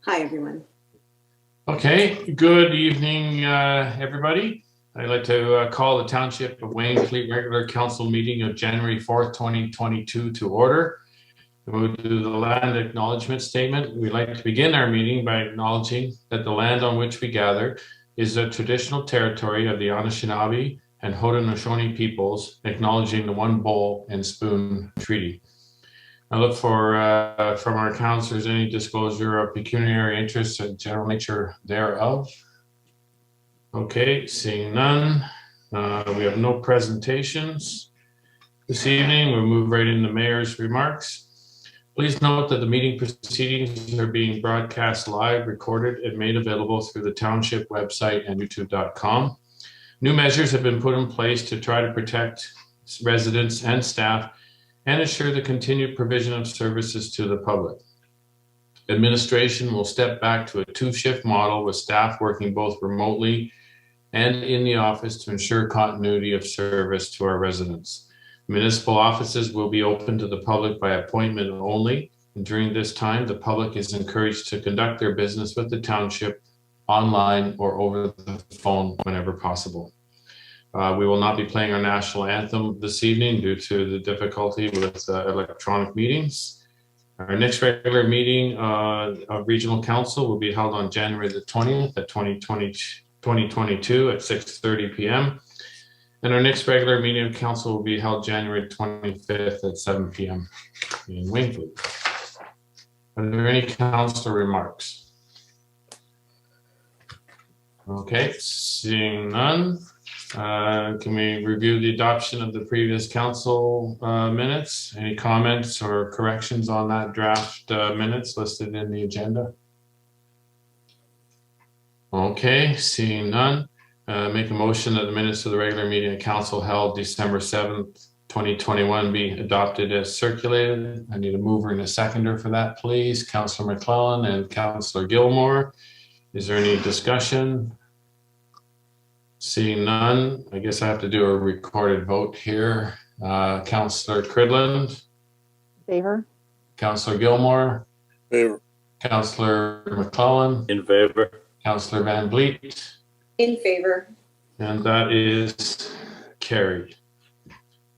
Hi, everyone. Okay, good evening, everybody. I'd like to call the Township of Wainfleet regular council meeting of January 4th, 2022 to order. We'll do the land acknowledgement statement. We'd like to begin our meeting by acknowledging that the land on which we gather is the traditional territory of the Anishinaabe and Haudenosaunee peoples, acknowledging the One Bowl and Spoon Treaty. I look for, from our councilors, any disclosure of pecuniary interest and general nature thereof. Okay, seeing none. We have no presentations this evening. We'll move right into mayor's remarks. Please note that the meeting proceedings are being broadcast live, recorded, and made available through the township website and youtube.com. New measures have been put in place to try to protect residents and staff and ensure the continued provision of services to the public. Administration will step back to a two-shift model with staff working both remotely and in the office to ensure continuity of service to our residents. Municipal offices will be open to the public by appointment only. And during this time, the public is encouraged to conduct their business with the township online or over the phone whenever possible. We will not be playing our national anthem this evening due to the difficulty with electronic meetings. Our next regular meeting of Regional Council will be held on January the 20th at 2022 at 6:30 p.m. And our next regular meeting of council will be held January 25th at 7 p.m. in Wainfleet. Are there any council remarks? Okay, seeing none. Can we review the adoption of the previous council minutes? Any comments or corrections on that draft minutes listed in the agenda? Okay, seeing none. Make a motion that the minutes of the regular meeting of council held December 7th, 2021 be adopted as circulated. I need a mover and a seconder for that, please. Councillor McClellan and Councillor Gilmore. Is there any discussion? Seeing none, I guess I have to do a recorded vote here. Councillor Cridland. Favor. Councillor Gilmore. Favor. Councillor McClellan. In favor. Councillor Van Vliet. In favor. And that is carried.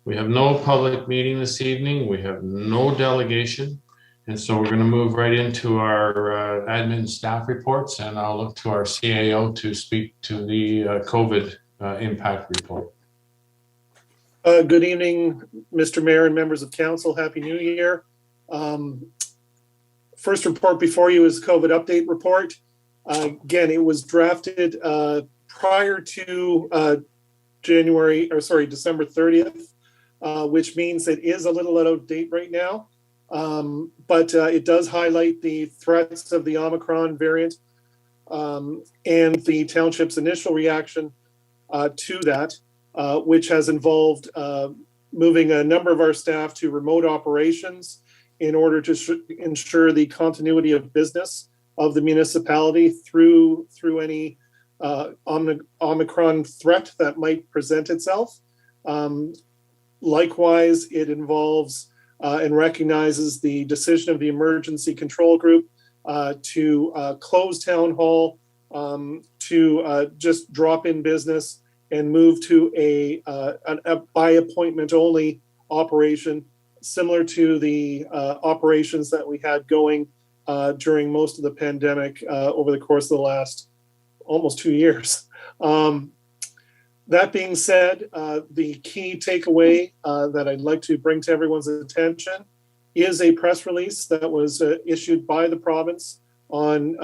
We have no public meeting this evening. We have no delegation. And so we're going to move right into our admin staff reports, and I'll look to our CAO to speak to the COVID impact report. Good evening, Mr. Mayor and members of council. Happy New Year. First report before you is COVID update report. Again, it was drafted prior to December 30th, which means it is a little out of date right now. But it does highlight the threats of the Omicron variant and the township's initial reaction to that, which has involved moving a number of our staff to remote operations in order to ensure the continuity of business of the municipality through any Omicron threat that might present itself. Likewise, it involves and recognizes the decision of the Emergency Control Group to close Town Hall, to just drop in business and move to a by appointment only operation, similar to the operations that we had going during most of the pandemic over the course of the last almost 2 years. That being said, the key takeaway that I'd like to bring to everyone's attention is a press release that was issued by the province on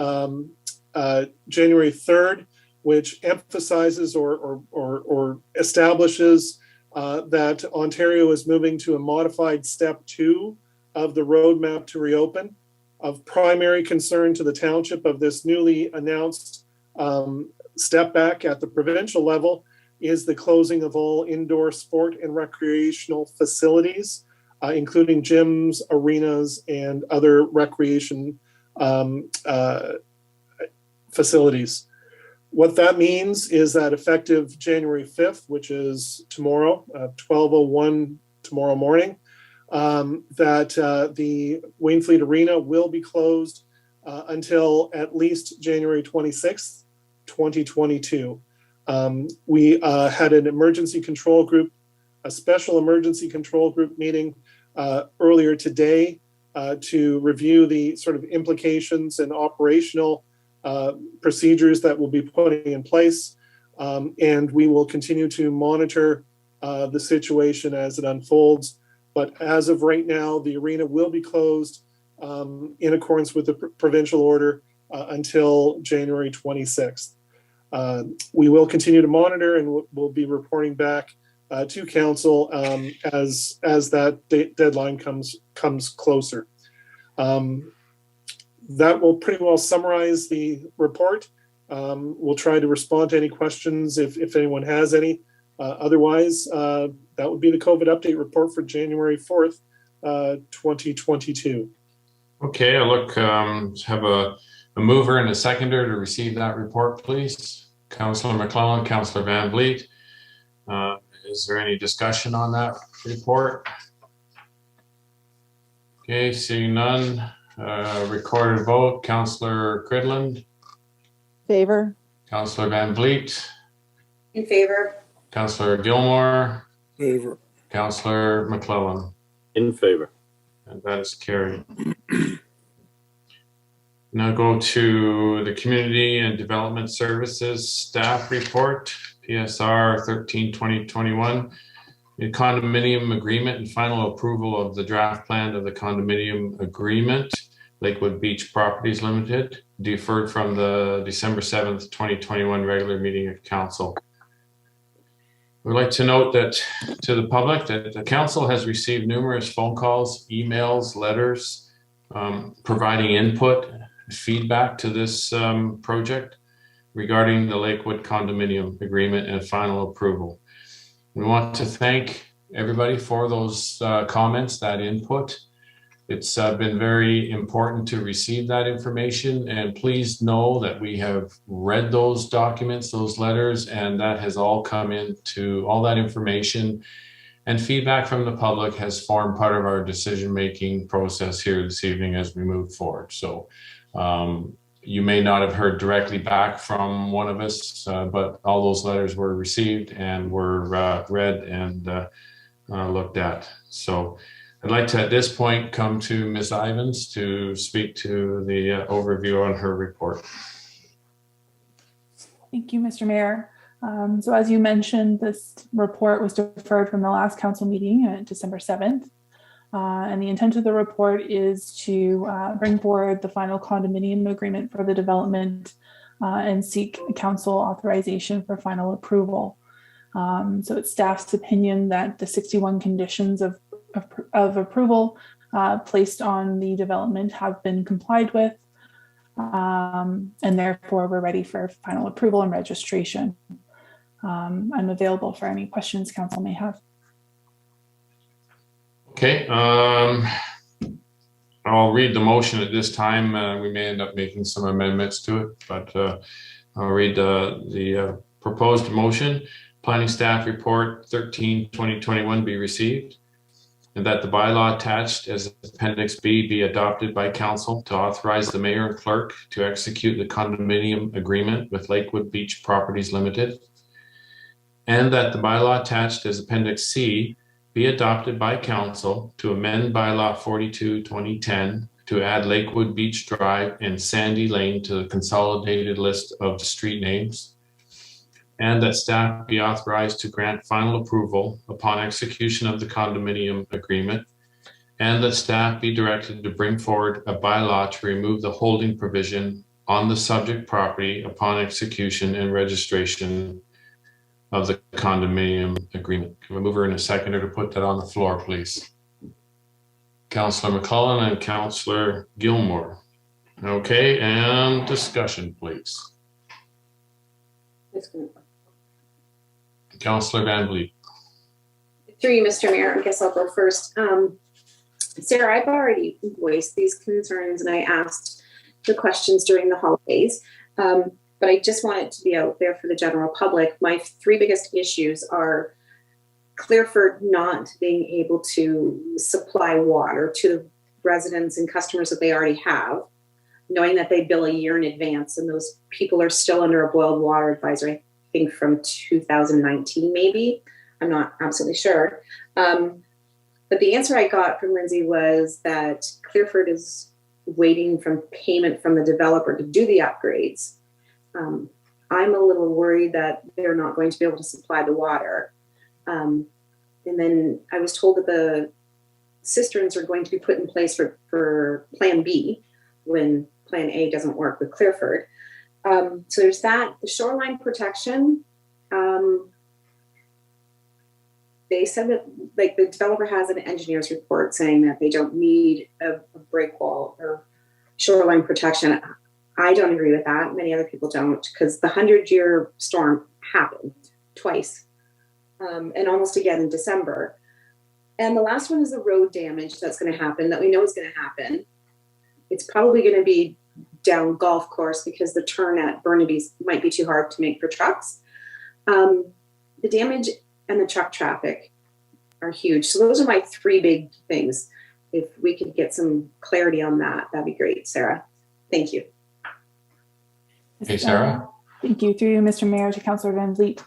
January 3rd, which emphasizes or establishes that Ontario is moving to a modified step 2 of the roadmap to reopen. Of primary concern to the township of this newly announced step back at the provincial level is the closing of all indoor sport and recreational facilities, including gyms, arenas, and other recreation facilities. What that means is that effective January 5th, which is tomorrow, 12:01 tomorrow morning, that the Wainfleet Arena will be closed until at least January 26th, 2022. We had an emergency control group, a special emergency control group meeting earlier today to review the sort of implications and operational procedures that we'll be putting in place. And we will continue to monitor the situation as it unfolds. But as of right now, the arena will be closed in accordance with the provincial order until January 26th. We will continue to monitor, and we'll be reporting back to council as that deadline comes closer. That will pretty well summarize the report. We'll try to respond to any questions if anyone has any. Otherwise, that would be the COVID update report for January 4th, 2022. Okay, I look have a mover and a seconder to receive that report, please. Councillor McClellan, Councillor Van Vliet. Is there any discussion on that report? Okay, seeing none. Recorded vote. Councillor Cridland. Favor. Councillor Van Vliet. In favor. Councillor Gilmore. Favor. Councillor McClellan. In favor. And that is carried. Now go to the Community and Development Services Staff Report, PSR 13/2021. The condominium agreement and final approval of the draft plan of the condominium agreement, Lakewood Beach Properties Limited, deferred from the December 7th, 2021 regular meeting of council. We'd like to note that to the public that the council has received numerous phone calls, emails, letters, providing input, feedback to this project regarding the Lakewood condominium agreement and final approval. We want to thank everybody for those comments, that input. It's been very important to receive that information, and please know that we have read those documents, those letters, and that has all come into all that information, and feedback from the public has formed part of our decision-making process here this evening as we move forward. So you may not have heard directly back from one of us, but all those letters were received and were read and looked at. So I'd like to, at this point, come to Ms. Ivins to speak to the overview on her report. Thank you, Mr. Mayor. So as you mentioned, this report was deferred from the last council meeting on December 7th. And the intent of the report is to bring forward the final condominium agreement for the development and seek council authorization for final approval. So it's staff's opinion that the 61 conditions of approval placed on the development have been complied with, and therefore we're ready for final approval and registration. I'm available for any questions council may have. Okay, I'll read the motion at this time. We may end up making some amendments to it, but I'll read the proposed motion. Planning staff report 13/2021 be received, and that the bylaw attached as Appendix B be adopted by council to authorize the mayor and clerk to execute the condominium agreement with Lakewood Beach Properties Limited, and that the bylaw attached as Appendix C be adopted by council to amend bylaw 42/2010 to add Lakewood Beach Drive and Sandy Lane to the consolidated list of the street names, and that staff be authorized to grant final approval upon execution of the condominium agreement, and that staff be directed to bring forward a bylaw to remove the holding provision on the subject property upon execution and registration of the condominium agreement. Can we move her in a seconder to put that on the floor, please? Councillor McClellan and Councillor Gilmore. Okay, and discussion, please. Councillor Van Vliet. Through you, Mr. Mayor, I guess I'll go first. Sarah, I've already voiced these concerns and I asked the questions during the holidays. But I just want it to be out there for the general public. My three biggest issues are Clearford not being able to supply water to the residents and customers that they already have. knowing that they bill a year in advance, and those people are still under a boiled water advisory, I think from 2019, maybe. I'm not absolutely sure. But the answer I got from Lindsay was that Clearford is waiting from payment from the developer to do the upgrades. I'm a little worried that they're not going to be able to supply the water. And then I was told that the cisterns are going to be put in place for Plan B when Plan A doesn't work with Clearford. So there's that. The shoreline protection, they said that like the developer has an engineer's report saying that they don't need a break wall or shoreline protection. I don't agree with that. Many other people don't, because the 100-year storm happened twice and almost again in December. And the last one is the road damage that's going to happen, that we know is going to happen. It's probably going to be down golf course because the turn at Burnaby's might be too hard to make for trucks. The damage and the truck traffic are huge. So those are my three big things. If we could get some clarity on that, that'd be great, Sarah. Thank you. Okay, Sarah. Thank you. Through you, Mr. Mayor, to Councillor Van Vliet.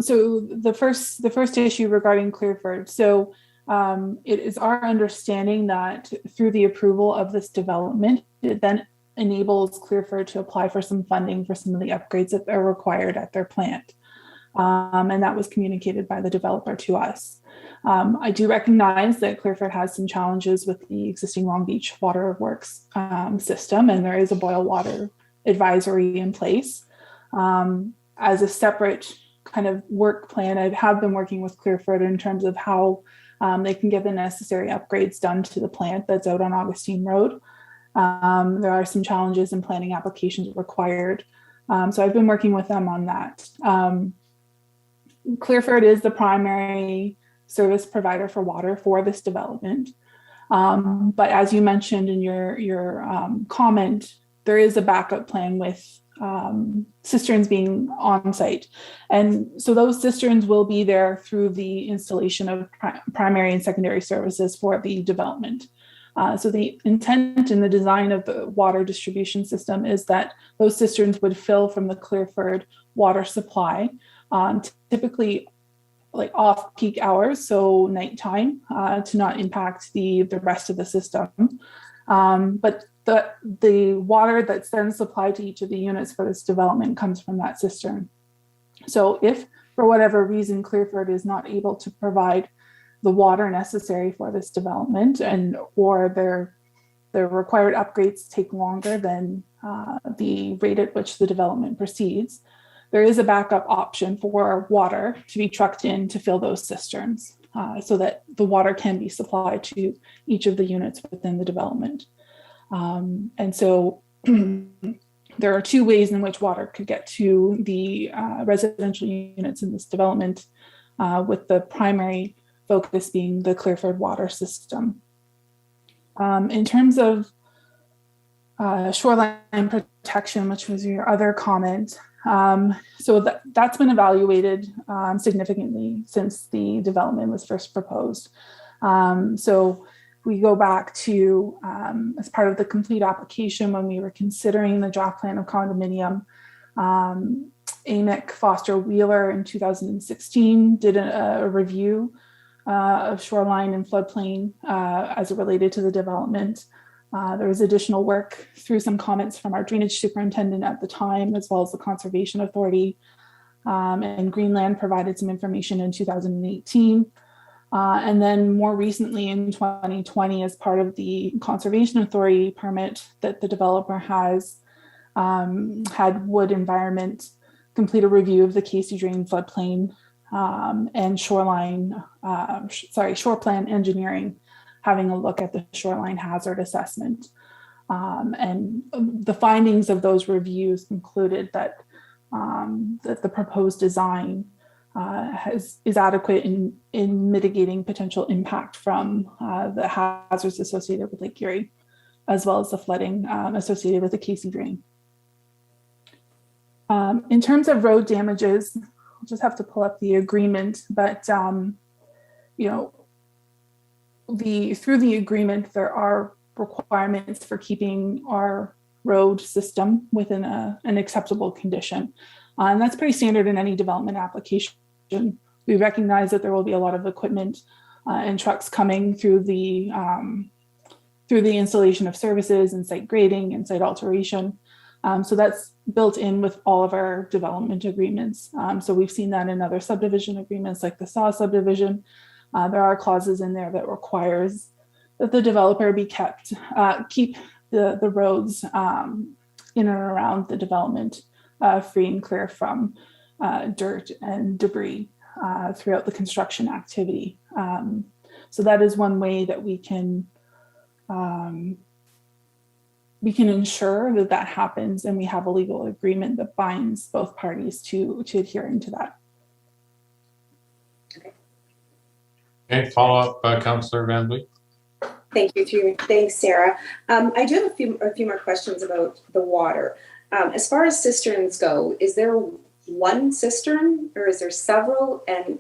So the first issue regarding Clearford. So it is our understanding that through the approval of this development, it then enables Clearford to apply for some funding for some of the upgrades that are required at their plant. And that was communicated by the developer to us. I do recognize that Clearford has some challenges with the existing Long Beach Water Works system, and there is a boil water advisory in place. As a separate kind of work plan, I have been working with Clearford in terms of how they can get the necessary upgrades done to the plant that's out on Augustine Road. There are some challenges in planning applications required. So I've been working with them on that. Clearford is the primary service provider for water for this development. But as you mentioned in your comment, there is a backup plan with cisterns being on site. And so those cisterns will be there through the installation of primary and secondary services for the development. So the intent and the design of the water distribution system is that those cisterns would fill from the Clearford water supply, typically like off-peak hours, so nighttime, to not impact the rest of the system. But the water that's then supplied to each of the units for this development comes from that cistern. So if for whatever reason Clearford is not able to provide the water necessary for this development, or their required upgrades take longer than the rate at which the development proceeds, there is a backup option for water to be trucked in to fill those cisterns so that the water can be supplied to each of the units within the development. And so there are two ways in which water could get to the residential units in this development, with the primary focus being the Clearford water system. In terms of shoreline protection, which was your other comment, so that's been evaluated significantly since the development was first proposed. So we go back to, as part of the complete application, when we were considering the draft plan of condominium, Amick Foster Wheeler in 2016 did a review of shoreline and floodplain as it related to the development. There was additional work through some comments from our drainage superintendent at the time, as well as the Conservation Authority. And Greenland provided some information in 2018. And then more recently in 2020, as part of the Conservation Authority permit that the developer has, had Wood Environment complete a review of the Casey Drain floodplain and shore plan engineering, having a look at the shoreline hazard assessment. And the findings of those reviews concluded that, that the proposed design is adequate in mitigating potential impact from the hazards associated with Lake Erie, as well as the flooding associated with the Casey Drain. In terms of road damages, I'll just have to pull up the agreement, but you know, through the agreement, there are requirements for keeping our road system within an acceptable condition. And that's pretty standard in any development application. We recognize that there will be a lot of equipment and trucks coming through the installation of services and site grading and site alteration. So that's built in with all of our development agreements. So we've seen that in other subdivision agreements like the SAW subdivision. There are clauses in there that requires that the developer keep the roads in and around the development free and clear from dirt and debris throughout the construction activity. So that is one way that we can ensure that that happens, and we have a legal agreement that binds both parties to adhering to that. Okay, follow up, Councillor Van Vliet. Thank you. Thanks, Sarah. I do have a few more questions about the water. As far as cisterns go, is there one cistern or is there several? And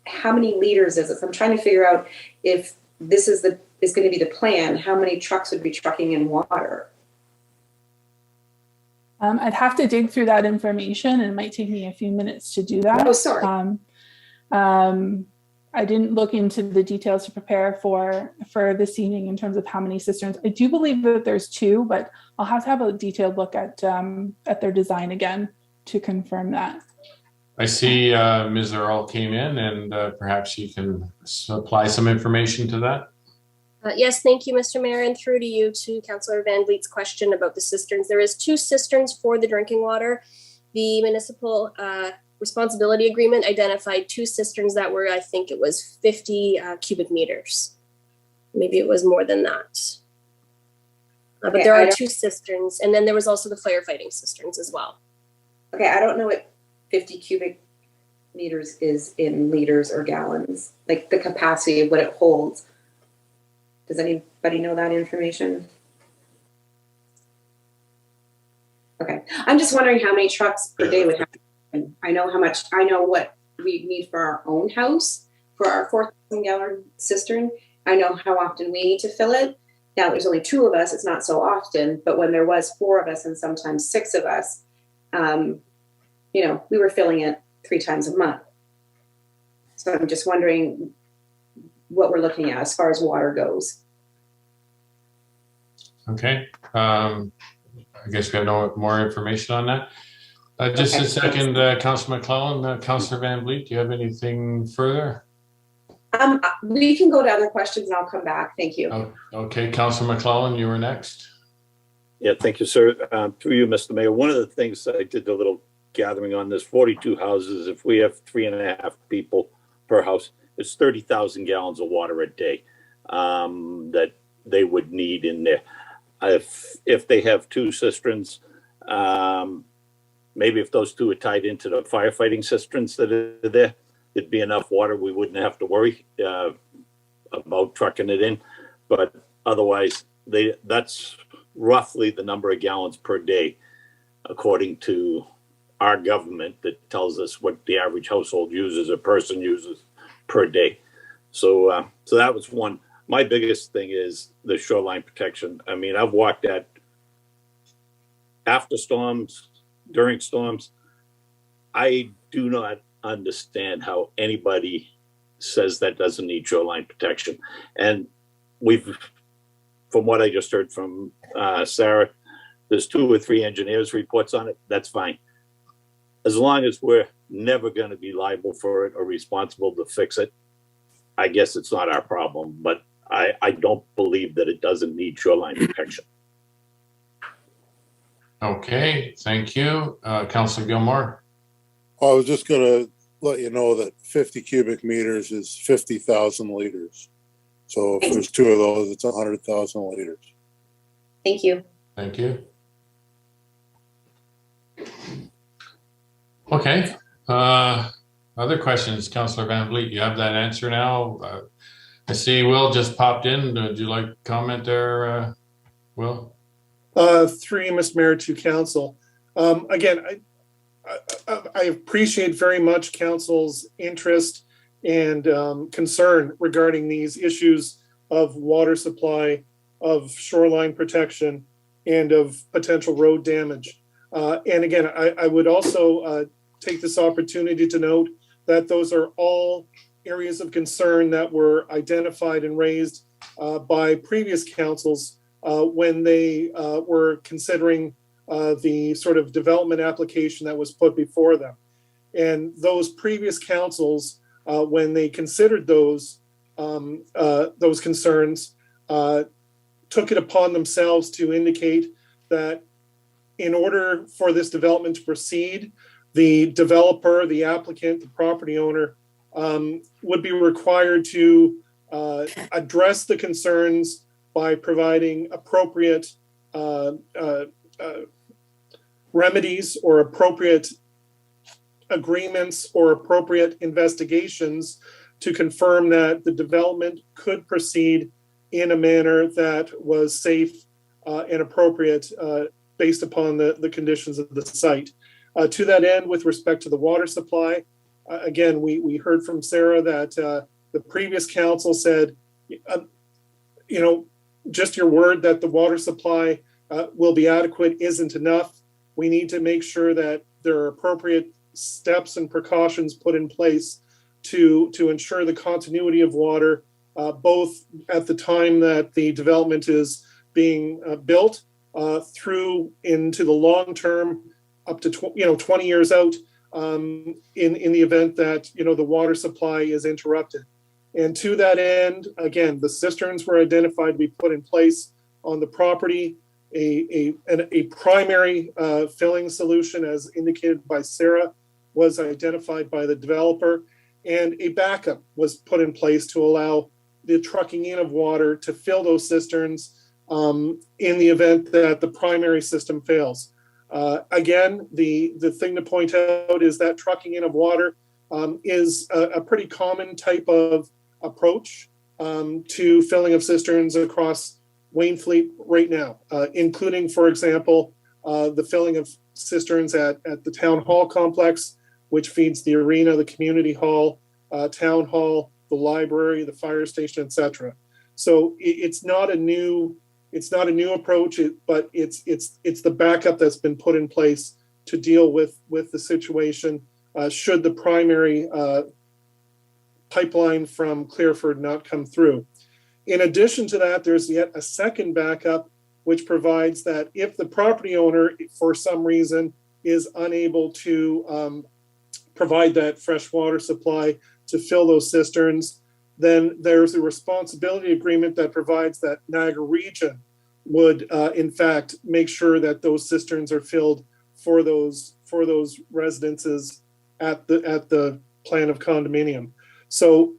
how many liters is it? So I'm trying to figure out if this is going to be the plan, how many trucks would be trucking in water? I'd have to dig through that information, and it might take me a few minutes to do that. Oh, sorry. I didn't look into the details to prepare for this evening in terms of how many cisterns. I do believe that there's 2, but I'll have to have a detailed look at their design again to confirm that. I see Ms. Earl came in, and perhaps you can supply some information to that. Yes, thank you, Mr. Mayor, and through to you to Councillor Van Vliet's question about the cisterns. There is 2 cisterns for the drinking water. The municipal responsibility agreement identified 2 cisterns that were, I think it was 50 cubic meters. Maybe it was more than that. But there are 2 cisterns, and then there was also the firefighting cisterns as well. Okay, I don't know what 50 cubic meters is in liters or gallons, like the capacity of what it holds. Does anybody know that information? Okay, I'm just wondering how many trucks per day would happen. I know what we need for our own house, for our 4,000 gallon cistern. I know how often we need to fill it. Now there's only 2 of us, it's not so often, but when there was 4 of us and sometimes 6 of us, we were filling it 3 times a month. So I'm just wondering what we're looking at as far as water goes. Okay. I guess we have no more information on that. Just a second, Councillor McClellan, Councillor Van Vliet, do you have anything further? We can go to other questions and I'll come back. Thank you. Oh, okay, Councillor McClellan, you were next. Yeah, thank you, sir. Through you, Mr. Mayor, one of the things I did a little gathering on this, 42 houses, if we have 3.5 people per house, it's 30,000 gallons of water a day that they would need in there. If they have 2 cisterns, maybe if those 2 are tied into the firefighting cisterns that are there, it'd be enough water. We wouldn't have to worry about trucking it in. But otherwise, that's roughly the number of gallons per day, according to our government, that tells us what the average household uses, a person uses per day. So that was one. My biggest thing is the shoreline protection. I mean, I've walked that after storms, during storms. I do not understand how anybody says that doesn't need shoreline protection. And from what I just heard from Sarah, there's 2 or 3 engineers' reports on it. That's fine. As long as we're never going to be liable for it or responsible to fix it, I guess it's not our problem. But I don't believe that it doesn't need shoreline protection. Okay, thank you. Councillor Gilmore. I was just going to let you know that 50 cubic meters is 50,000 liters. So if there's 2 of those, it's 100,000 liters. Thank you. Thank you. Okay. Other questions, Councillor Van Vliet? You have that answer now. I see Will just popped in. Would you like to comment there, Will? Through you, Mr. Mayor, to council. Again, I appreciate very much council's interest and concern regarding these issues of water supply, of shoreline protection, and of potential road damage. And again, I would also take this opportunity to note that those are all areas of concern that were identified and raised by previous councils when they were considering the sort of development application that was put before them. And those previous councils, when they considered those concerns, took it upon themselves to indicate that in order for this development to proceed, the developer, the applicant, the property owner would be required to address the concerns by providing appropriate remedies or appropriate agreements or appropriate investigations to confirm that the development could proceed in a manner that was safe and appropriate based upon the conditions of the site. To that end, with respect to the water supply, again, we heard from Sarah that the previous council said, just your word that the water supply will be adequate isn't enough. We need to make sure that there are appropriate steps and precautions put in place to ensure the continuity of water, both at the time that the development is being built through into the long term, up to 20 years out, in the event that the water supply is interrupted. And to that end, again, the cisterns were identified to be put in place on the property. A primary filling solution, as indicated by Sarah, was identified by the developer, and a backup was put in place to allow the trucking in of water to fill those cisterns in the event that the primary system fails. Again, the thing to point out is that trucking in of water is a pretty common type of approach to filling of cisterns across Wainfleet right now, including, for example, the filling of cisterns at the town hall complex, which feeds the arena, the community hall, town hall, the library, the fire station, etc. So it's not a new approach, but it's the backup that's been put in place to deal with the situation should the primary pipeline from Clearford not come through. In addition to that, there's yet a second backup, which provides that if the property owner, for some reason, is unable to provide that fresh water supply to fill those cisterns, then there's a responsibility agreement that provides that Niagara Region would, in fact, make sure that those cisterns are filled for those residences at the plan of condominium. So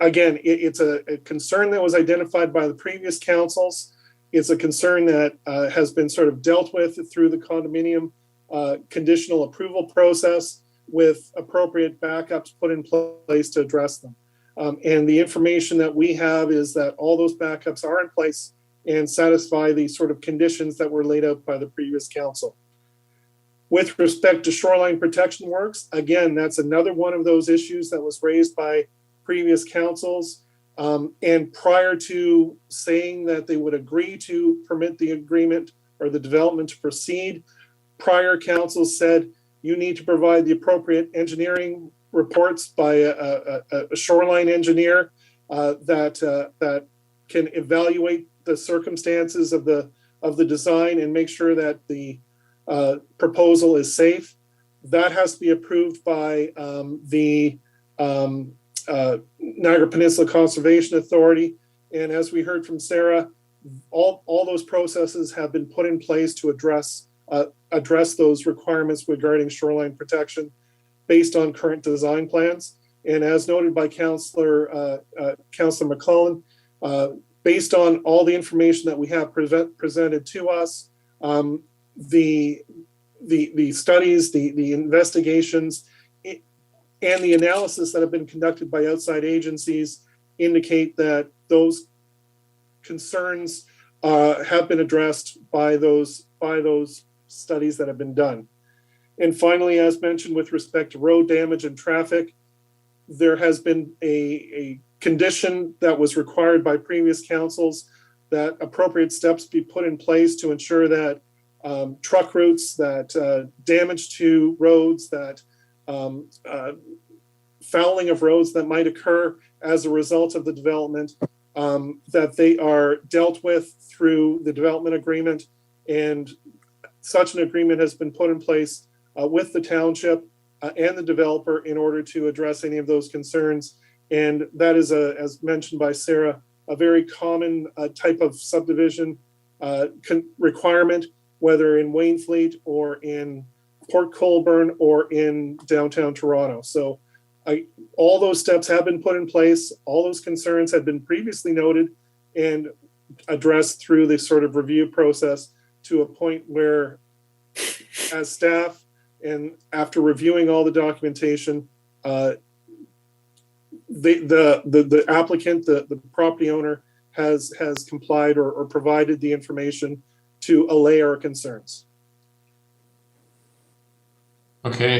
again, it's a concern that was identified by the previous councils. It's a concern that has been sort of dealt with through the condominium conditional approval process with appropriate backups put in place to address them. And the information that we have is that all those backups are in place and satisfy the sort of conditions that were laid out by the previous council. With respect to shoreline protection works, again, that's another one of those issues that was raised by previous councils. And prior to saying that they would agree to permit the agreement or the development to proceed, prior councils said you need to provide the appropriate engineering reports by a shoreline engineer that can evaluate the circumstances of the design and make sure that the proposal is safe. That has to be approved by the Niagara Peninsula Conservation Authority. And as we heard from Sarah, all those processes have been put in place to address those requirements regarding shoreline protection based on current design plans. And as noted by Councillor McClellan, based on all the information that we have presented to us, the studies, the investigations, and the analysis that have been conducted by outside agencies indicate that those concerns have been addressed by those studies that have been done. And finally, as mentioned, with respect to road damage and traffic, there has been a condition that was required by previous councils that appropriate steps be put in place to ensure that truck routes, that damage to roads, that fouling of roads that might occur as a result of the development, that they are dealt with through the development agreement. And such an agreement has been put in place with the township and the developer in order to address any of those concerns. And that is, as mentioned by Sarah, a very common type of subdivision requirement, whether in Wainfleet or in Port Colborne or in downtown Toronto. So all those steps have been put in place. All those concerns have been previously noted and addressed through this sort of review process to a point where, as staff and after reviewing all the documentation, the applicant, the property owner, has complied or provided the information to allay our concerns. Okay,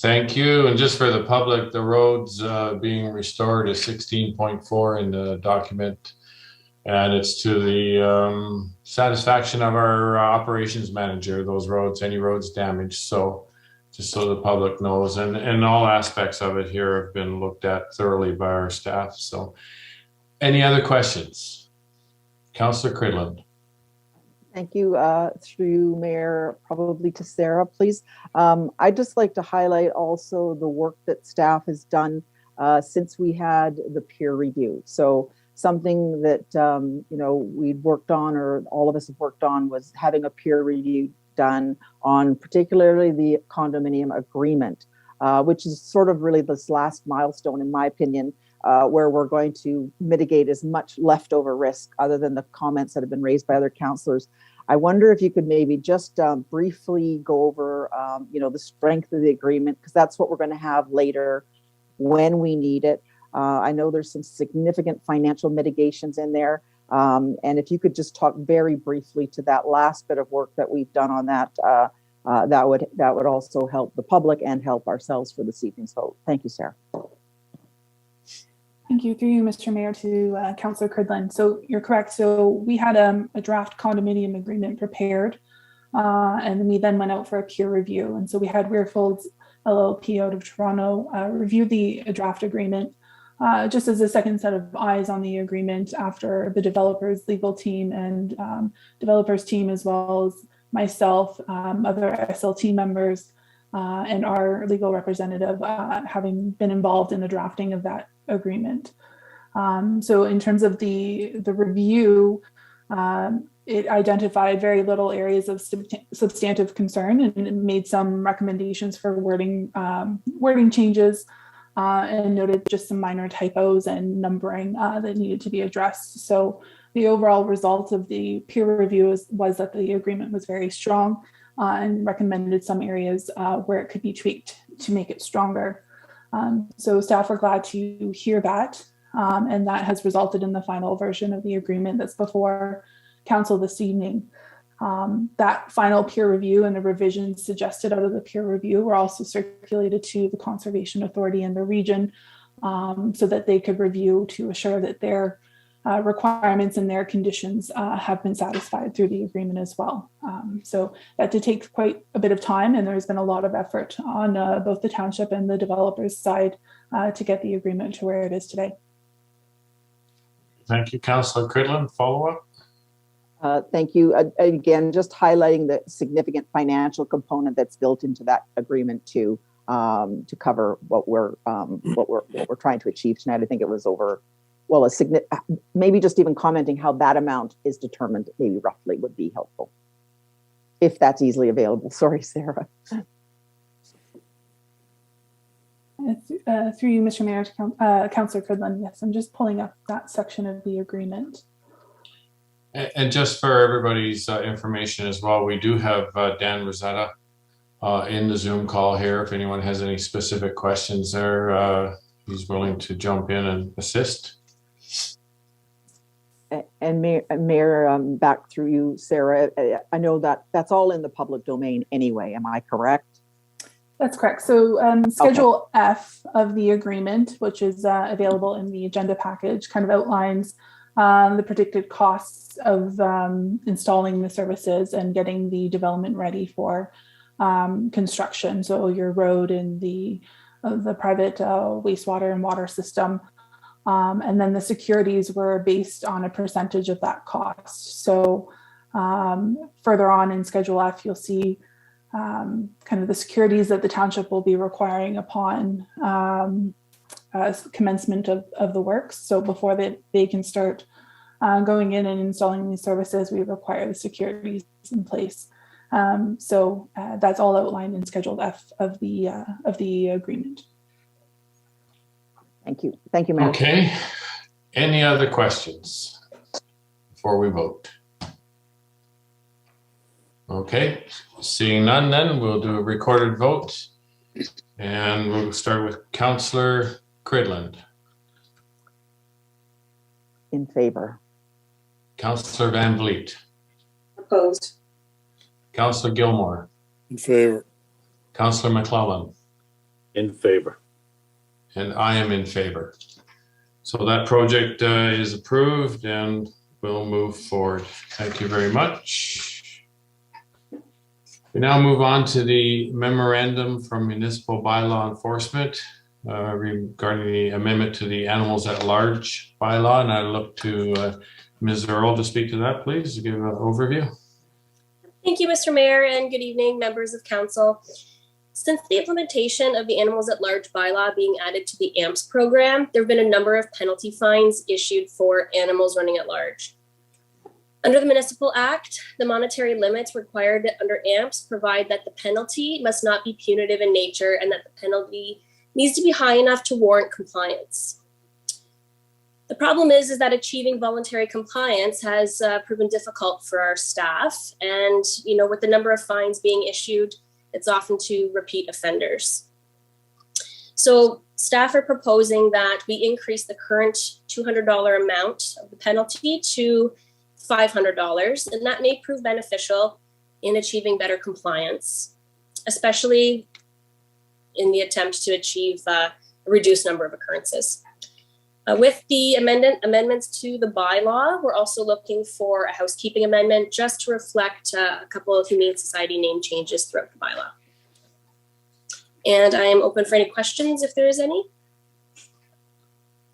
thank you. And just for the public, the roads being restored is 16.4 in the document. And it's to the satisfaction of our operations manager, those roads, any roads damaged. So just so the public knows, and all aspects of it here have been looked at thoroughly by our staff. So any other questions? Councillor Cridland. Thank you. Through you, Mayor, probably to Sarah, please. I'd just like to highlight also the work that staff has done since we had the peer review. So something that we'd worked on, or all of us have worked on, was having a peer review done on particularly the condominium agreement, which is sort of really this last milestone, in my opinion, where we're going to mitigate as much leftover risk other than the comments that have been raised by other councillors. I wonder if you could maybe just briefly go over, the strength of the agreement, because that's what we're going to have later when we need it. I know there's some significant financial mitigations in there. And if you could just talk very briefly to that last bit of work that we've done on that, that would also help the public and help ourselves for this evening's vote. Thank you, Sarah. Thank you. Through you, Mr. Mayor, to Councillor Cridland. So you're correct. So we had a draft condominium agreement prepared, and we then went out for a peer review. And so we had Weirfolds LLP out of Toronto review the draft agreement, just as a second set of eyes on the agreement after the developers legal team and developers team, as well as myself, other SLT members, and our legal representative having been involved in the drafting of that agreement. So in terms of the review, it identified very little areas of substantive concern and made some recommendations for wording changes, and noted just some minor typos and numbering that needed to be addressed. So the overall result of the peer review was that the agreement was very strong, and recommended some areas where it could be tweaked to make it stronger. So staff are glad to hear that, and that has resulted in the final version of the agreement that's before council this evening. That final peer review and the revisions suggested out of the peer review were also circulated to the Conservation Authority in the region, so that they could review to assure that their requirements and their conditions have been satisfied through the agreement as well. So that did take quite a bit of time, and there's been a lot of effort on both the township and the developers' side to get the agreement to where it is today. Thank you, Councillor Cridland. Follow up. Thank you. Again, just highlighting the significant financial component that's built into that agreement to cover what we're trying to achieve tonight. I think it was over, well, maybe just even commenting how that amount is determined, maybe roughly, would be helpful, if that's easily available. Sorry, Sarah. Through you, Mr. Mayor, to Councillor Cridland. Yes, I'm just pulling up that section of the agreement. And just for everybody's information as well, we do have Dan Rosetta in the Zoom call here. If anyone has any specific questions there, he's willing to jump in and assist. And Mayor, back through you, Sarah, I know that that's all in the public domain anyway. Am I correct? That's correct. So Schedule F of the agreement, which is available in the agenda package, kind of outlines the predicted costs of installing the services and getting the development ready for construction. So your road and the private wastewater and water system. And then the securities were based on a percentage of that cost. So further on in Schedule F, you'll see kind of the securities that the township will be requiring upon commencement of the works. So before they can start going in and installing these services, we require the securities in place. So that's all outlined in Schedule F of the agreement. Thank you. Thank you, Mayor. Okay. Any other questions before we vote? Okay. Seeing none, then we'll do a recorded vote. And we'll start with Councillor Cridland. In favor. Councillor Van Vliet. Opposed. Councillor Gilmore. In favor. Councillor McClellan. In favor. And I am in favor. So that project is approved and we'll move forward. Thank you very much. We now move on to the memorandum from Municipal Bylaw Enforcement regarding the amendment to the Animals at Large bylaw. And I look to Ms. Earl to speak to that, please, to give an overview. Thank you, Mr. Mayor, and good evening, members of council. Since the implementation of the Animals at Large bylaw being added to the AMPS program, there have been a number of penalty fines issued for animals running at large. Under the Municipal Act, the monetary limits required under AMPS provide that the penalty must not be punitive in nature and that the penalty needs to be high enough to warrant compliance. The problem is that achieving voluntary compliance has proven difficult for our staff. And, with the number of fines being issued, it's often to repeat offenders. So staff are proposing that we increase the current $200 amount of the penalty to $500, and that may prove beneficial in achieving better compliance, especially in the attempt to achieve a reduced number of occurrences. With the amendments to the bylaw, we're also looking for a housekeeping amendment just to reflect a couple of Humane Society name changes throughout the bylaw. And I am open for any questions if there is any.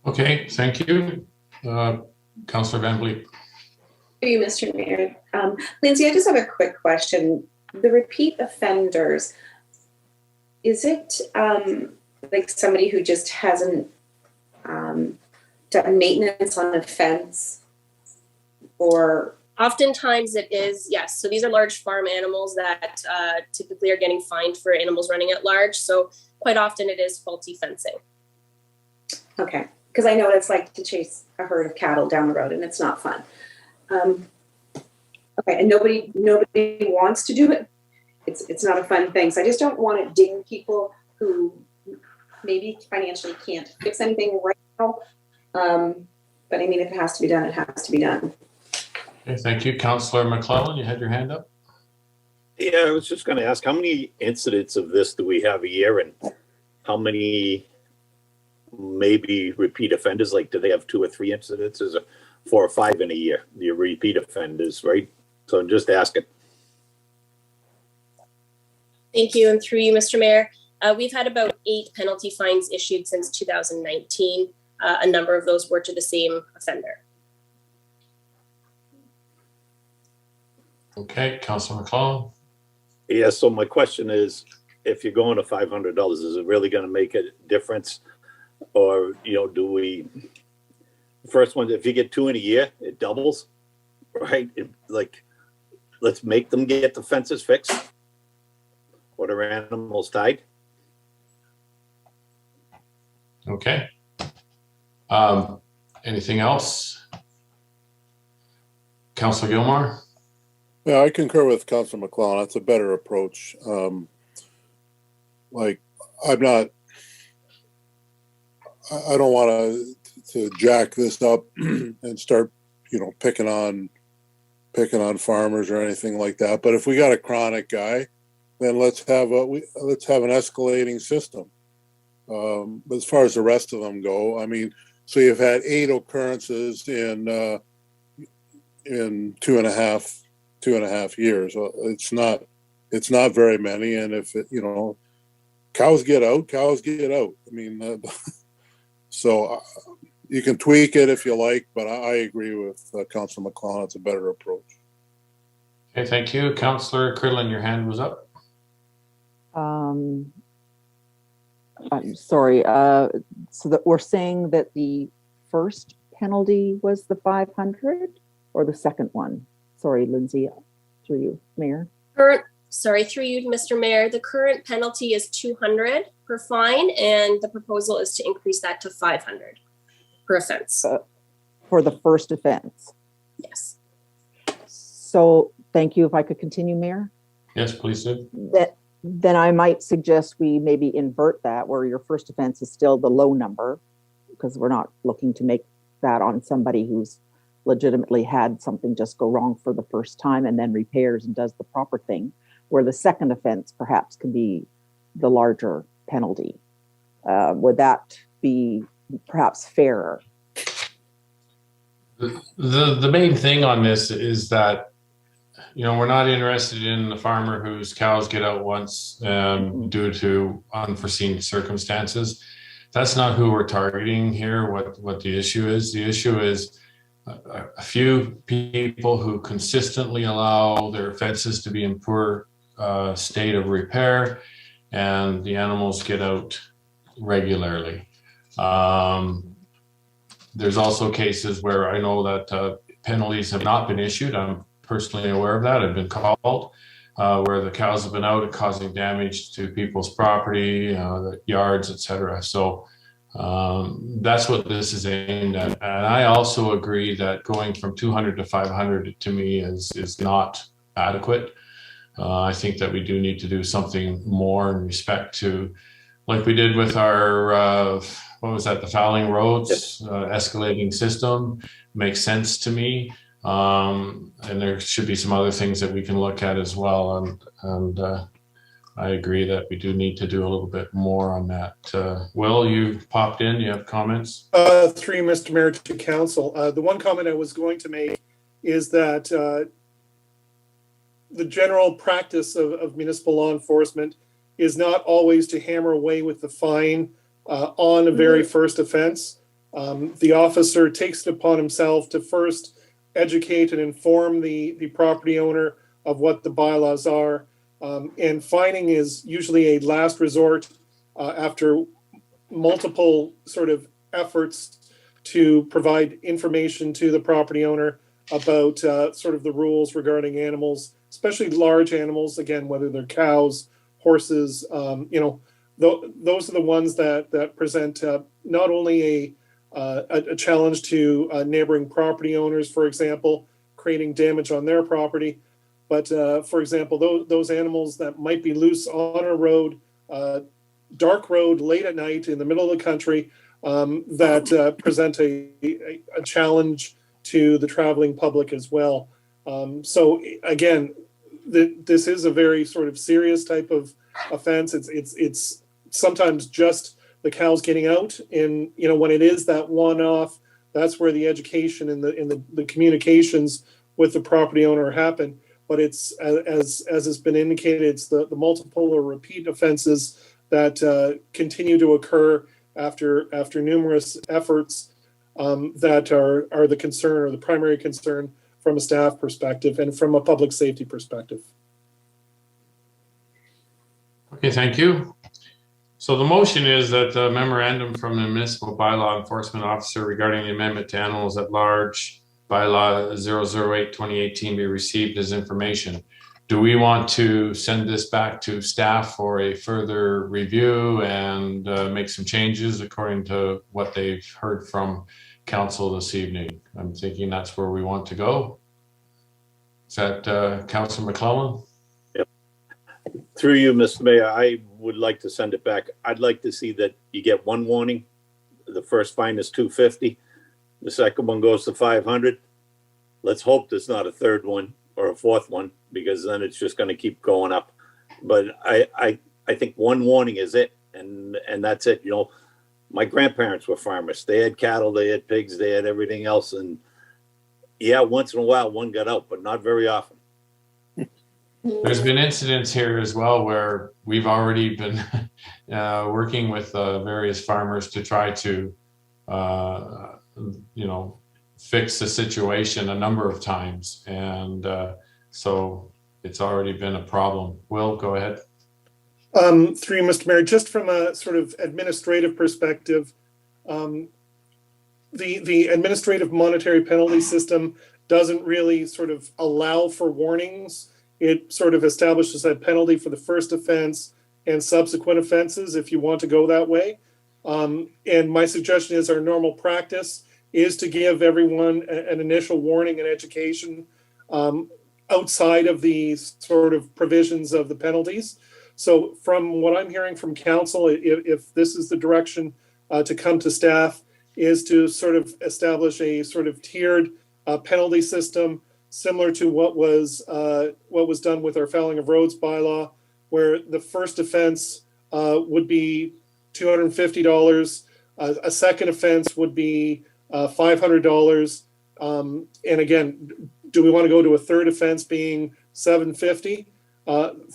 Okay, thank you. Councillor Van Vliet. Thank you, Mr. Mayor. Lindsay, I just have a quick question. The repeat offenders, is it like somebody who just hasn't done maintenance on a fence, or? Oftentimes it is, yes. So these are large farm animals that typically are getting fined for animals running at large. So quite often it is faulty fencing. Okay, because I know what it's like to chase a herd of cattle down the road and it's not fun. Okay, and nobody wants to do it. It's not a fun thing. So I just don't want to ding people who maybe financially can't fix anything right now. But I mean, if it has to be done, it has to be done. Okay, thank you. Councillor McClellan, you had your hand up. Yeah, I was just going to ask, how many incidents of this do we have a year, and how many maybe repeat offenders? Like, do they have 2 or 3 incidences, or 4 or 5 in a year? The repeat offenders, right? So I'm just asking. Thank you, and through you, Mr. Mayor. We've had about 8 penalty fines issued since 2019. A number of those were to the same offender. Okay, Councillor McClellan. Yeah, so my question is, if you're going to $500, is it really going to make a difference? Or, do we, first one, if you get 2 in a year, it doubles, right? Let's make them get the fences fixed or their animals tied. Okay. Anything else? Councillor Gilmore? Yeah, I concur with Councilor McClellan. That's a better approach. I don't want to jack this up and start, picking on farmers or anything like that. But if we got a chronic guy, then let's have an escalating system. But as far as the rest of them go, I mean, So you've had 8 occurrences in 2.5 years. Well, it's not very many. And if it, cows get out. I mean, so you can tweak it if you like, but I agree with Councilor McClellan. It's a better approach. Okay, thank you. Councillor Cridlin, your hand was up. I'm sorry. So that we're saying that the first penalty was the 500 or the second one? Sorry, Lindsay, through you, Mayor. Through you, Mr. Mayor. The current penalty is 200 per fine, and the proposal is to increase that to 500 per offense. For the first offense? Yes. So thank you. If I could continue, Mayor? Yes, please do. Then I might suggest we maybe invert that, where your first offense is still the low number, because we're not looking to make that on somebody who's legitimately had something just go wrong for the first time and then repairs and does the proper thing, where the second offense perhaps can be the larger penalty. Would that be perhaps fairer? The main thing on this is that we're not interested in the farmer whose cows get out once due to unforeseen circumstances. That's not who we're targeting here. What the issue is? The issue is a few people who consistently allow their fences to be in poor state of repair, and the animals get out regularly. There's also cases where I know that penalties have not been issued. I'm personally aware of that. I've been called where the cows have been out and causing damage to people's property, yards, etc. So that's what this is aimed at. And I also agree that going from 200 to 500 to me is not adequate. I think that we do need to do something more in respect to, like we did with our, the fouling roads, escalating system. Makes sense to me. And there should be some other things that we can look at as well. And I agree that we do need to do a little bit more on that. Will, you popped in, you have comments? Through Mr. Mayor to Council. The one comment I was going to make is that the general practice of municipal law enforcement is not always to hammer away with the fine on a very first offense. The officer takes it upon himself to first educate and inform the property owner of what the bylaws are. And fining is usually a last resort after multiple sort of efforts to provide information to the property owner about sort of the rules regarding animals, especially large animals, again, whether they're cows, horses, those are the ones that present not only a challenge to neighboring property owners, for example, creating damage on their property, but for example, those animals that might be loose on a road, dark road, late at night in the middle of the country, that present a challenge to the traveling public as well. So again, this is a very sort of serious type of offense. It's sometimes just the cows getting out, and when it is that one-off, that's where the education and the communications with the property owner happen. But it's as has been indicated, it's the multiple or repeat offenses that continue to occur after numerous efforts that are the concern, or the primary concern, from a staff perspective and from a public safety perspective. Okay, thank you. So the motion is that the memorandum from the municipal bylaw enforcement officer regarding the amendment to animals at large bylaw 008/2018 be received as information. Do we want to send this back to staff for a further review and make some changes according to what they've heard from council this evening? I'm thinking that's where we want to go. Is that Councillor McClellan? Yep. Through you, Mr. Mayor, I would like to send it back. I'd like to see that you get one warning. The first fine is $250. The second one goes to $500. Let's hope there's not a third one or a fourth one, because then it's just going to keep going up. But I think one warning is it, and that's it. my grandparents were farmers. They had cattle, they had pigs, they had everything else. And yeah, once in a while one got out, but not very often. There's been incidents here as well where we've already been working with various farmers to try to, fix the situation a number of times. And so it's already been a problem. Will, go ahead. Through you, Mr. Mayor, just from a sort of administrative perspective, the administrative monetary penalty system doesn't really sort of allow for warnings. It sort of establishes a penalty for the first offense and subsequent offenses if you want to go that way. And my suggestion is our normal practice is to give everyone an initial warning and education outside of the sort of provisions of the penalties. So from what I'm hearing from council, if this is the direction to come to staff, is to sort of establish a sort of tiered penalty system similar to what was done with our fouling of roads bylaw, where the first offense would be $250. A second offense would be $500. And again, do we want to go to a third offense being $750?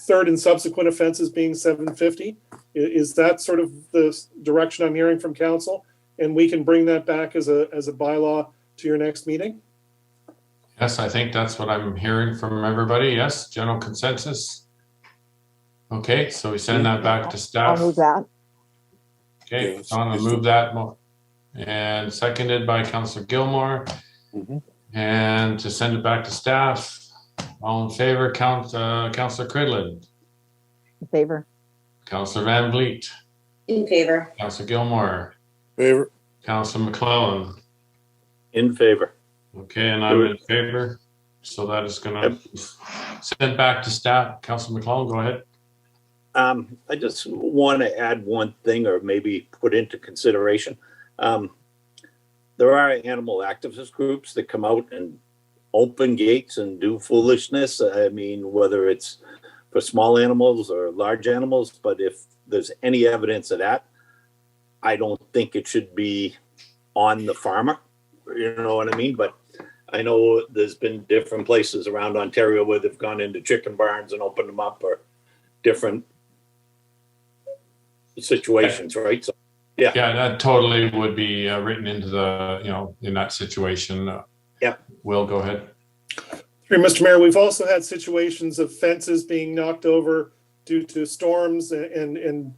Third and subsequent offenses being $750? Is that sort of the direction I'm hearing from council? And we can bring that back as a bylaw to your next meeting? Yes, I think that's what I'm hearing from everybody. Yes, general consensus. Okay, so we send that back to staff. I'll move that. Okay, Donna, move that. And seconded by Councillor Gilmore. And to send it back to staff. All in favor, Councillor Cridland. In favor. Councillor Van Vliet. In favor. Councillor Gilmore. Favor. Councillor McClellan. In favor. Okay, and I'm in favor. So that is going to send back to staff. Councillor McClellan, go ahead. I just want to add one thing, or maybe put into consideration. There are animal activist groups that come out and open gates and do foolishness. I mean, whether it's for small animals or large animals, but if there's any evidence of that, I don't think it should be on the farmer. You know what I mean? But I know there's been different places around Ontario where they've gone into chicken barns and opened them up, or different situations, right? So, yeah. Yeah, that totally would be written into the, in that situation. Yeah. Will, go ahead. Through Mr. Mayor, we've also had situations of fences being knocked over due to storms, and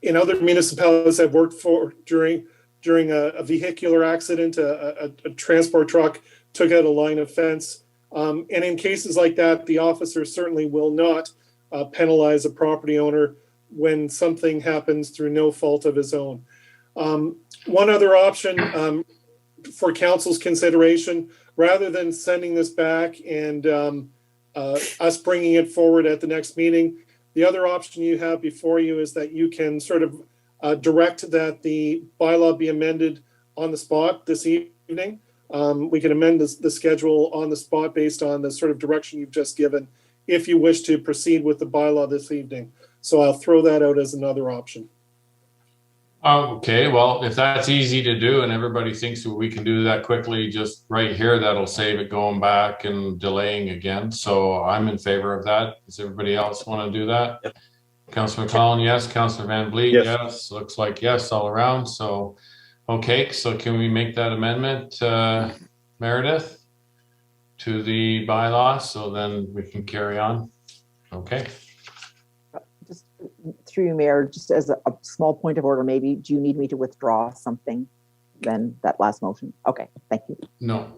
in other municipalities I've worked for during a vehicular accident, a transport truck took out a line of fence. And in cases like that, the officer certainly will not penalize a property owner when something happens through no fault of his own. One other option for council's consideration, rather than sending this back and us bringing it forward at the next meeting, the other option you have before you is that you can sort of direct that the bylaw be amended on the spot this evening. We can amend the schedule on the spot based on the sort of direction you've just given, if you wish to proceed with the bylaw this evening. So I'll throw that out as another option. Okay, well, if that's easy to do and everybody thinks that we can do that quickly, just right here, that'll save it going back and delaying again. So I'm in favor of that. Does everybody else want to do that? Yep. Councillor McClellan, yes. Councillor Van Vliet, yes. Looks like yes all around. So, okay, so can we make that amendment, Meredith, to the bylaw, so then we can carry on? Okay. Just through you, Mayor, just as a small point of order, maybe, do you need me to withdraw something then, that last motion? Okay, thank you. No.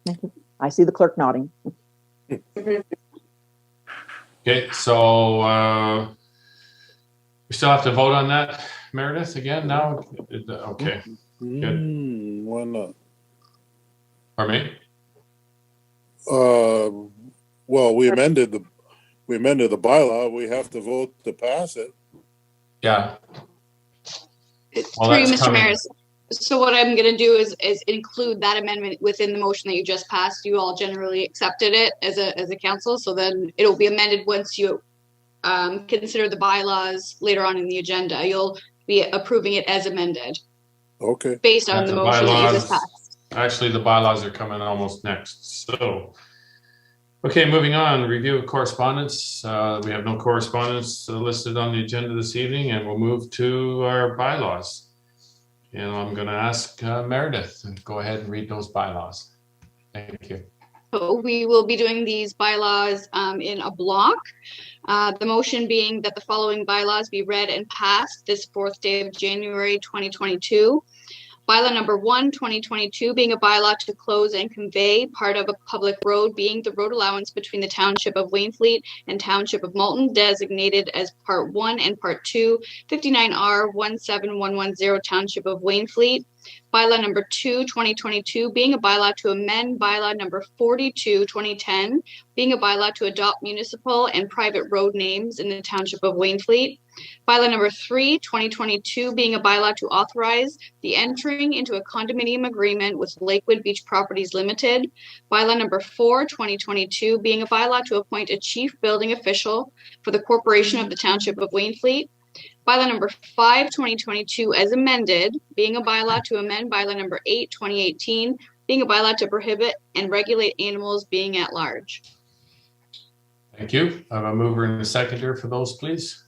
Thank you. I see the clerk nodding. Okay, so we still have to vote on that, Meredith, again now? Okay. Good. Why not? Pardon me? Well, we amended the bylaw. We have to vote to pass it. Yeah. Well, Through you, that's Mr. coming. Mayor. So what I'm going to do is include that amendment within the motion that you just passed. You all generally accepted it as a council, so then it'll be amended once you consider the bylaws later on in the agenda. You'll be approving it as amended Okay, based on And the the motion that you just bylaws- passed. Actually, the bylaws are coming almost next. So, okay, moving on. Review of correspondence. We have no correspondence listed on the agenda this evening, and we'll move to our bylaws. And I'm going to ask Meredith to go ahead and read those bylaws. Thank you. So we will be doing these bylaws in a block. The motion being that the following bylaws be read and passed this 4th day of January 2022. Bylaw number 1, 2022, being a bylaw to close and convey part of a public road, being the road allowance between the Township of Wainfleet and Township of Moulton, designated as Part 1 and Part 2, 59R 17110, Township of Wainfleet. Bylaw number 2, 2022, being a bylaw to amend bylaw number 42, 2010, being a bylaw to adopt municipal and private road names in the Township of Wainfleet. Bylaw number 3, 2022, being a bylaw to authorize the entering into a condominium agreement with Lakewood Beach Properties Limited. Bylaw number 4, 2022, being a bylaw to appoint a chief building official for the corporation of the Township of Wainfleet. Bylaw number 5, 2022, as amended, being a bylaw to amend bylaw number 8, 2018, being a bylaw to prohibit and regulate animals being at large. Thank you. I have a mover and a seconder for those, please.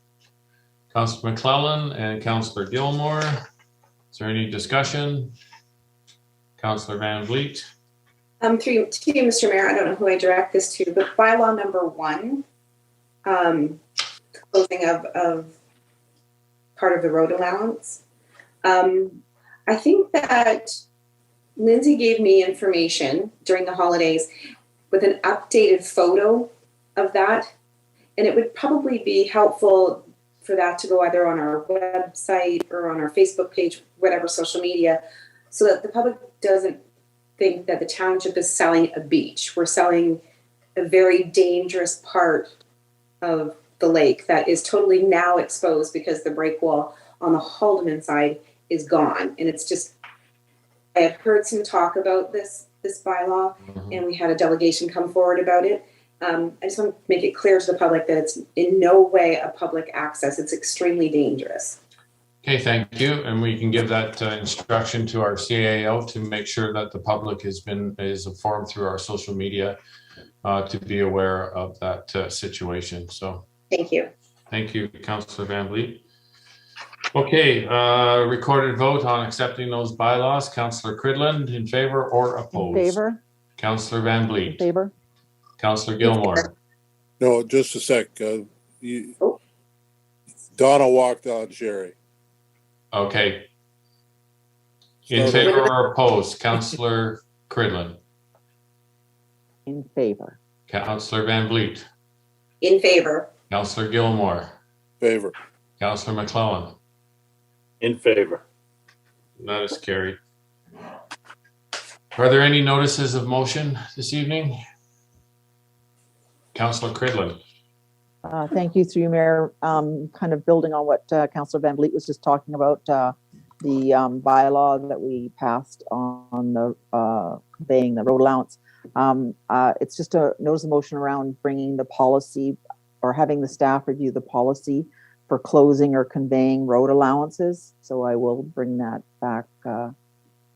Councillor McClellan and Councillor Gilmore. Is there any discussion? Councillor Van Vliet. Through you, Mr. Mayor, I don't know who I direct this to, but bylaw number 1, closing of part of the road allowance. I think that Lindsay gave me information during the holidays with an updated photo of that, and it would probably be helpful for that to go either on our website or on our Facebook page, whatever social media, so that the public doesn't think that the township is selling a beach. We're selling a very dangerous part of the lake that is totally now exposed because the break wall on the Haldeman side is gone. And it's just, I had heard some talk about this bylaw, and we had a delegation come forward about it. I just want to make it clear to the public that it's in no way a public access. It's extremely dangerous. Okay, thank you. And we can give that instruction to our CAO to make sure that the public is informed through our social media to be aware of that situation. So Thank you. thank you, Councillor Van Vliet. Okay, recorded vote on accepting those bylaws. Councillor Cridland, in favor or opposed? In favor? Councillor Van In Vliet. favor? Councillor Gilmore. no, just a sec. Donna walked on Sherry. Okay. In So- favor or opposed? Councillor Cridland. In favor. Councillor Van Vliet. In favor. Councillor Gilmore. Favor. Councillor McClellan. In favor. That is carried. Are there any notices of motion this evening? Councillor Cridland. Thank you, through you, Mayor. Kind of building on what Councillor Van Vliet was just talking about, the bylaw that we passed on the conveying the road allowance. It's just a notice of motion around bringing the policy or having the staff review the policy for closing or conveying road allowances. So I will bring that back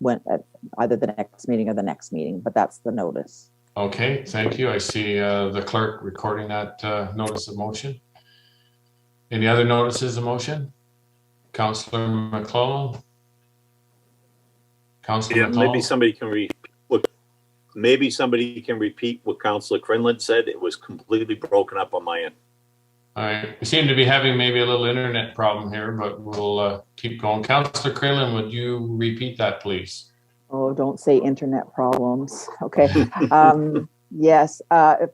when at either the next meeting or the next meeting, but that's the notice. Okay, thank you. I see the clerk recording that notice of motion. Any other notices of motion? Councillor McClellan? Councillor Yeah, McClellan? maybe somebody can repeat what Councillor Crinland said. It was completely broken up on my end. All right, we seem to be having maybe a little internet problem here, but we'll keep going. Councillor Crinland, would you repeat that, please? Oh, don't say internet problems. Okay. Yes,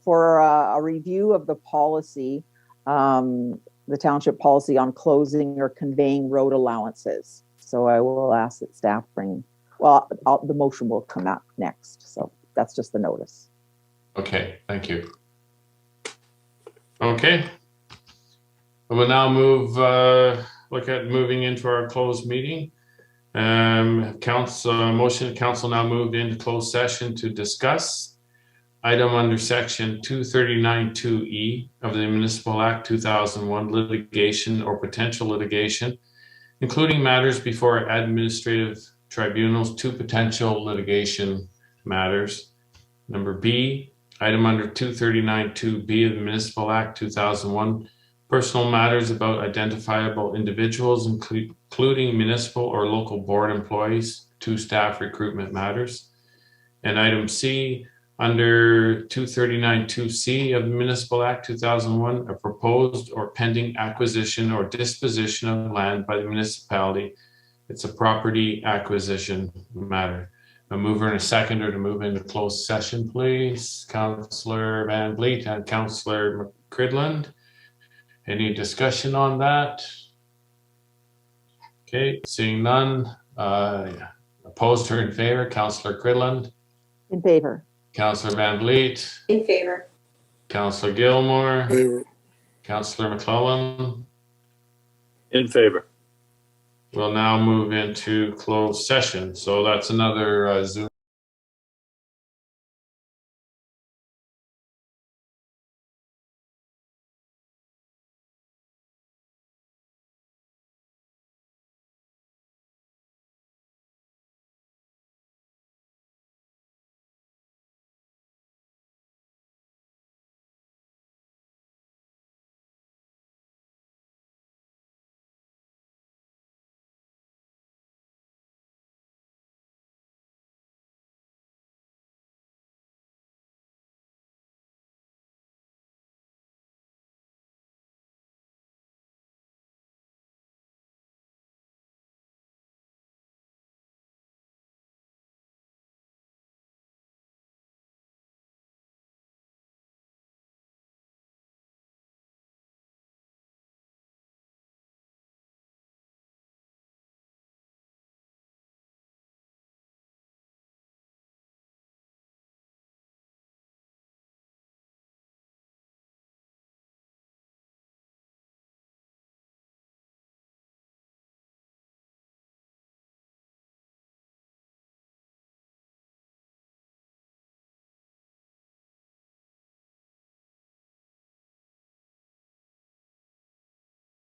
for a review of the policy, the township policy on closing or conveying road allowances. So I will ask that staff bring, well, the motion will come out next. So that's just the notice. Okay, thank you. Okay. We will now move, look at moving into our closed meeting. Council now moved into closed session to discuss item under section 239(2)E of the Municipal Act 2001, litigation or potential litigation including matters before administrative tribunals, 2 potential litigation matters. Number B, item under 239(2)B of the Municipal Act 2001, personal matters about identifiable individuals, including municipal or local board employees, 2 staff recruitment matters. And item C, under 239(2)C of the Municipal Act 2001, a proposed or pending acquisition or disposition of land by the municipality. It's a property acquisition matter. A mover and a seconder to move into closed session, please. Councillor Van Vliet and Councillor McCridland. Any discussion on that? Okay, seeing none. Opposed or in favor? Councillor Cridland. In favor. Councillor Van Vliet. In favor. Councillor Gilmore. Favor. Councillor McClellan. In favor. We'll now move into closed session. So that's another Zoom.